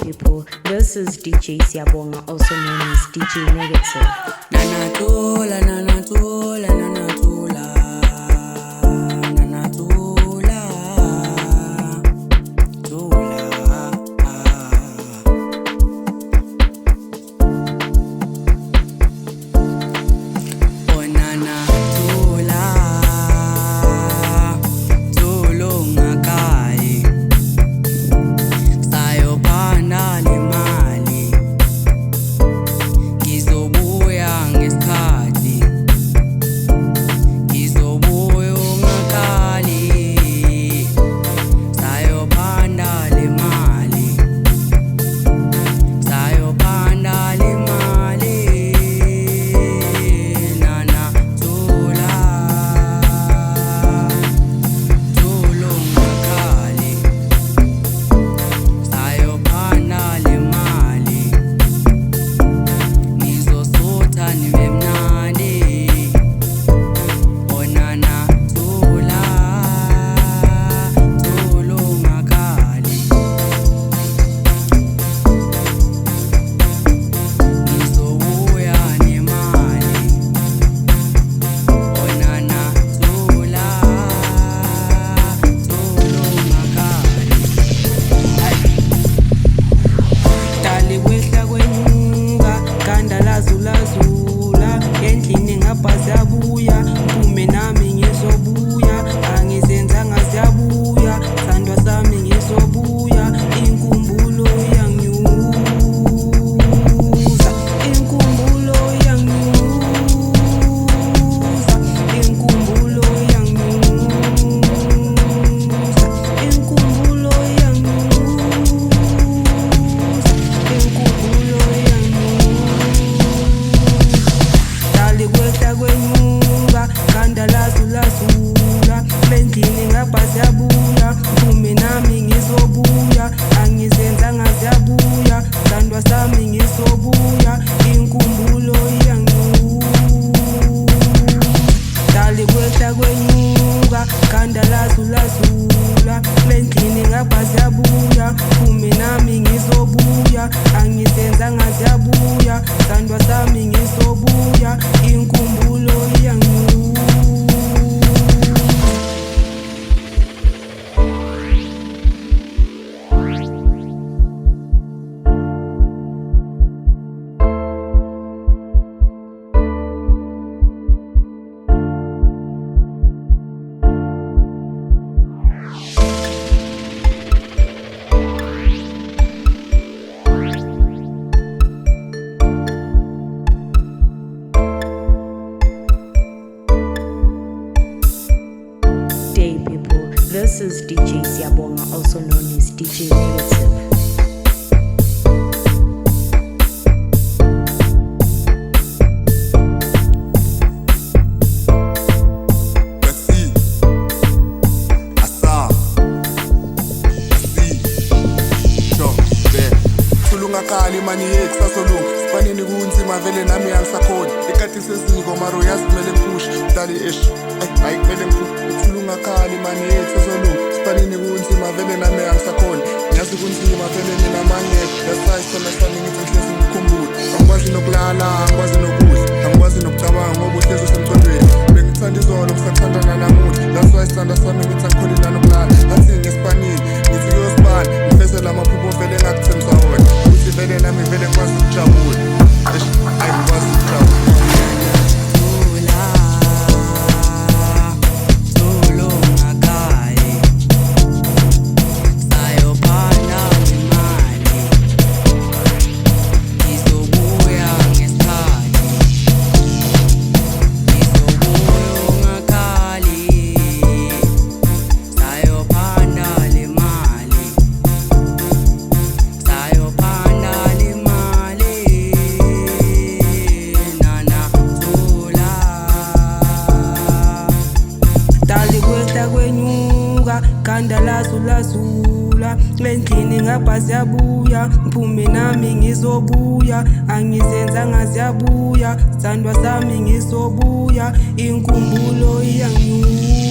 people, this is DJ Siyabonga, also known as DJ Negative. Nanatula, nanatula, nanatula, nanatula, tula. Oh nanatula, tulunga kai, sayo panali mali, gizobuya ngesikhathi, gizobuya ungakali, sayo panali mali, sayo panali mali, nanatula, tulunga kali, sayo panali mali, nizosutha nibe mnandi. Oh nanatula, tulunga kali, nizobuya nemali. Oh nanatula, tulunga kali. Dali kwehla kwenyuka, ganda lazulazula, endlini ngapha siyabuya, mphume nami ngizobuya, angizenzanga siyabuya, sandwa sami ngizobuya, inkumbulo iyangnyuza, inkumbulo iyangnyuza, inkumbulo iyangnyuza, inkumbulo iyangnyuza, inkumbulo iyangnyuza. Dali kwehla kwenyuka, ganda lazulazula, endlini ngapha siyabuya, mphume nami ngizobuya, angizenzanga siyabuya, sandwa sami ngizobuya, inkumbulo iyangnyuza. Dali kwehla kwenyuka, ganda lazulazula, endlini ngapha siyabuya, mphume nami ngizobuya, angizenzanga siyabuya, sandwa sami ngizobuya, inkumbulo iyangnyuza. Day people, this is DJ Siyabonga, also known as DJ Negative. Tulungakali mani yethu sasolunga sifanini kunzima vele nami angisakhona ikati seziko maro yazimele push dali ish hayi kumele ngiphush tulungakali mani yethu sasolunga sifanini kunzima vele nami angisakhona ngiyazi kunzima vele mina mangeke that's sona sami ngithi ngihlezi ngikhumbula angikwazi nokulala angikwazi nokudla angikwazi nokucabanga ngoba uhlezi usemthondweni bengithanda izolo ngisathandana namuhla that's why isithanda sami ngithi angikholina nokulala ngathi ngespanini ngithi kuyosibala ngifezela amaphupho vele ngakuthemisa wona uthi vele nami vele ngikwazi ukujabula hayi ngikwazi ukujabula. Tulunga kali, sayo panali mali, gizobuya ngesikhathi, gizobuya ungakali, sayo panali mali, sayo panali mali, nanatula. Dali kwehla kwenyuka, ganda lazulazula, endlini ngapha siyabuya, mphume nami ngizobuya, angizenzanga siyabuya, sandwa sami ngizobuya, inkumbulo iyangnyuza.